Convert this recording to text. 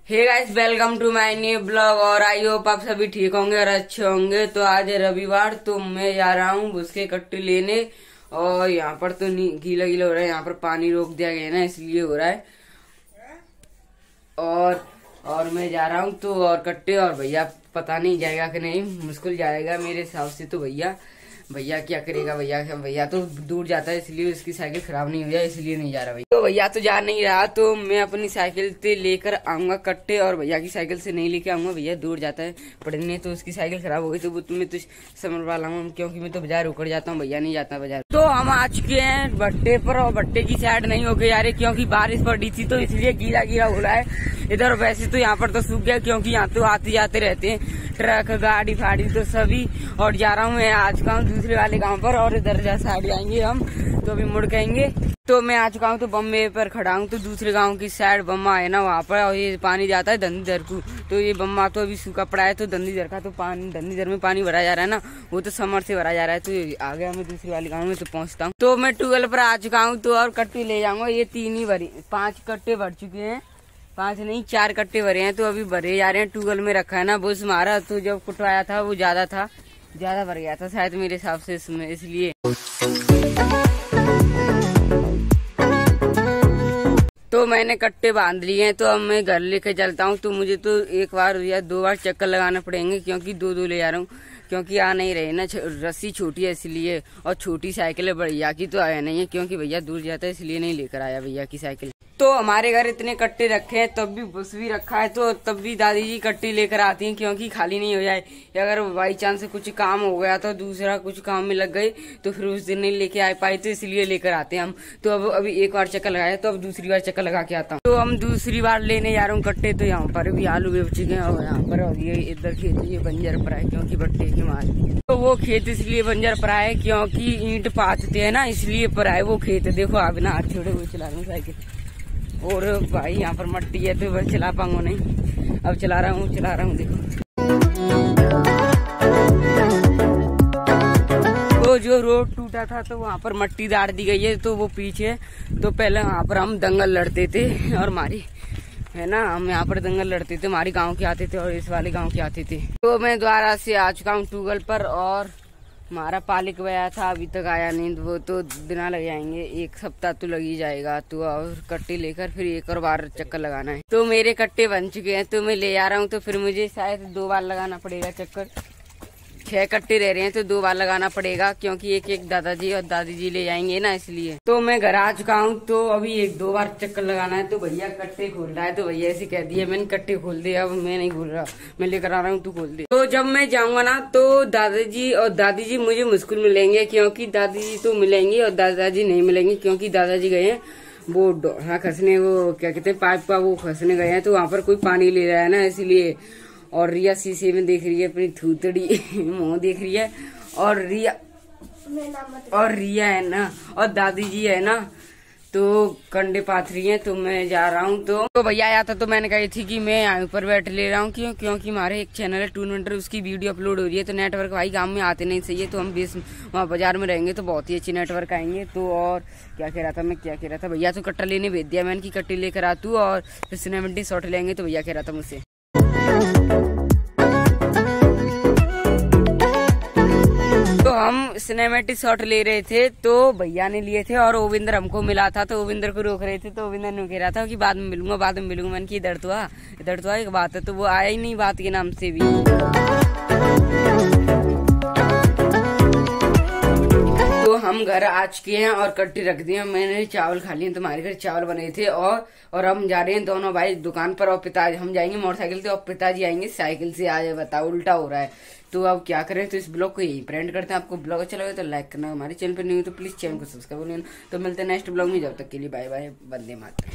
Hey guys, welcome to my new blog. और I hope आप सभी ठीक होंगे और अच्छे होंगे। तो आज है रविवार, तो मैं जा रहा हूँ उसके कट्टे लेने। और यहाँ पर तो गीला गीला हो रहा है, यहाँ पर पानी रोक दिया गया है ना, इसलिए हो रहा है। और मैं जा रहा हूँ तो और कट्टे, और भैया पता नहीं जाएगा कि नहीं, मुश्किल जाएगा मेरे हिसाब से। तो भैया क्या करेगा, भैया तो दूर जाता है, इसलिए उसकी साइकिल खराब नहीं हो जाए, इसलिए नहीं जा रहा भैया। तो भैया तो जा नहीं रहा, तो मैं अपनी साइकिल से लेकर आऊंगा कट्टे, और भैया की साइकिल से नहीं लेके आऊंगा। भैया दूर जाता है पढ़ने, तो उसकी साइकिल खराब हो गई, तो वो तुम्हें तो समझ वाला हूँ, क्योंकि मैं तो बाजार उकड़ जाता हूँ, भैया नहीं जाता बाजार। तो हम आ चुके हैं भट्टे पर, और भट्टे की साइड नहीं होके जा रहे, क्योंकि बारिश पड़ी थी, तो इसलिए गीला गीला हो रहा है इधर। वैसे तो यहाँ पर तो सूख गया, क्योंकि यहाँ तो आते जाते रहते हैं ट्रक गाड़ी फाड़ी तो सभी। और जा रहा हूँ मैं आज गाँव दूसरे वाले गाँव पर, और इधर जा साइड आएंगे हम, तो अभी मुड़ जाएंगे। तो मैं आ चुका हूँ, तो बम्बे पर खड़ा हूँ, तो दूसरे गांव की साइड बम्मा है ना वहाँ पर, और ये पानी जाता है दंदीधर को। तो ये बम्मा तो अभी सूखा पड़ा है, तो दंदीधर का तो पानी, दंदीधर में पानी भरा जा रहा है ना, वो तो समर से भरा जा रहा है। तो आ गया मैं दूसरे वाले गाँव में, तो पहुँचता हूँ। तो मैं ट्यूबवेल पर आ चुका हूँ, तो और कट्टे ले जाऊंगा। ये 5 कट्टे भर चुके हैं, 5 नहीं 4 कट्टे भरे हैं, तो अभी भरे जा रहे हैं। ट्यूबवेल में रखा है ना बुश मारा, तो जब कुटवाया था वो ज्यादा भर गया था शायद मेरे हिसाब से इसमें, इसलिए। तो मैंने कट्टे बांध लिए हैं, तो अब मैं घर लेके चलता हूँ। तो मुझे तो एक बार या 2 बार चक्कर लगाना पड़ेंगे, क्योंकि 2 ले जा रहा हूँ, क्योंकि आ नहीं रहे ना, रस्सी छोटी है इसलिए। और छोटी साइकिल है, भैया की तो आया नहीं है, क्योंकि भैया दूर जाता है, इसलिए नहीं लेकर आया भैया की साइकिल। तो हमारे घर इतने कट्टे रखे हैं, तब भी बुश भी रखा है, तो तब भी दादी जी कट्टी लेकर आती हैं, क्योंकि खाली नहीं हो जाए। अगर बाई चांस कुछ काम हो गया तो दूसरा कुछ काम में लग गई, तो फिर उस दिन नहीं लेके आ पाई, तो इसलिए लेकर आते हैं हम। तो अब अभी एक बार चक्कर लगाया, तो अब दूसरी बार चक्कर लगा के आता हूँ। तो हम दूसरी बार लेने जा रहा हूँ कट्टे। तो यहाँ पर भी आलू बेच चुके हैं, और यहाँ पर और ये इधर खेत ये बंजर पड़ा है, क्योंकि भट्टे के मार। तो वो खेत इसलिए बंजर पड़ा है, क्योंकि ईंट पाथते है ना, इसलिए पड़ा है वो खेत। देखो आप ना हाथ छोड़े हुए चला रहा हूँ साइकिल, और भाई यहाँ पर मट्टी है, तो बस चला पाऊंगा नहीं। अब चला रहा हूँ देखो। तो जो रोड टूटा था, तो वहाँ पर मट्टी डाल दी गई है, तो वो पीछे। तो पहले वहाँ पर हम दंगल लड़ते थे, और हमारी है ना, हम यहाँ पर दंगल लड़ते थे, हमारी गांव के आते थे और इस वाले गांव के आते थे। तो मैं दोबारा से आ चुका हूँ ट्यूबवेल पर, और हमारा पालिक गया था, अभी तक आया नहीं, वो तो दिन लग जाएंगे, 1 सप्ताह तो लग ही जाएगा। तो और कट्टे लेकर फिर एक और बार चक्कर लगाना है। तो मेरे कट्टे बन चुके हैं, तो मैं ले आ रहा हूँ, तो फिर मुझे शायद 2 बार लगाना पड़ेगा चक्कर। 6 कट्टे रह रहे हैं, तो 2 बार लगाना पड़ेगा, क्योंकि एक दादाजी और दादी जी ले जाएंगे ना, इसलिए। तो मैं घर आ चुका हूँ, तो अभी 1-2 बार चक्कर लगाना है। तो भैया कट्टे खोल रहा है, तो भैया ऐसे कह दिया, मैंने कट्टे खोल दिया, अब मैं नहीं खोल रहा, मैं लेकर आ रहा हूँ, तू खोल दे। तो जब मैं जाऊंगा ना, तो दादाजी और दादी जी मुझे मुश्किल मिलेंगे, क्योंकि दादी जी तो मिलेंगी और दादाजी नहीं मिलेंगे, क्योंकि दादाजी गए हैं वो खसने, वो क्या कहते हैं पाइप का, वो खसने गए हैं। तो वहाँ पर कोई पानी ले रहा है ना, इसलिए। और रिया शीशे में देख रही है अपनी थूतड़ी, मुंह देख रही है। और रिया है ना, और दादी जी है ना, तो कंडे पाथ रही है। तो मैं जा रहा हूँ। तो भैया आया था, तो मैंने कही थी कि मैं यहाँ ऊपर बैठ ले रहा हूँ, क्योंकि हमारे एक चैनल है टूर्नामेंट, उसकी वीडियो अपलोड हो रही है। तो नेटवर्क भाई गांव में आते नहीं सही है, तो हम बेस वहाँ बाजार में रहेंगे, तो बहुत ही अच्छी नेटवर्क आएंगे। तो और क्या कह रहा था भैया तो कट्टा लेने भेज दिया मैंने, की कट्टे लेकर आ तू, और फिर सिनेमेटिक शॉट लेंगे। तो भैया कह रहा था मुझसे, तो हम सिनेमेटिक शॉट ले रहे थे, तो भैया ने लिए थे, और ओविंदर हमको मिला था, तो ओविंदर को रोक रहे थे। तो ओविंदर ने कह रहा था कि बाद में मिलूंगा मैंने की इधर तो आ एक बात है, तो वो आया ही नहीं बात के नाम से भी। तो हम घर आ चुके हैं, और कट्टे रख दिए, मैंने चावल खा लिए, तुम्हारे घर चावल बने थे। और हम जा रहे हैं दोनों भाई दुकान पर, और पिताजी हम जाएंगे मोटरसाइकिल से, और पिताजी आएंगे साइकिल से। आज बताओ उल्टा हो रहा है, तो अब क्या करें। तो इस ब्लॉग को यही फ्रेंड करते हैं। आपको ब्लॉग अच्छा लगे तो लाइक करना, हमारे चैनल पर नहीं हो तो प्लीज चैनल को सब्सक्राइब करना। तो मिलते हैं नेक्स्ट ब्लॉग में, जब तक के लिए बाय बाय, वंदे मातरम।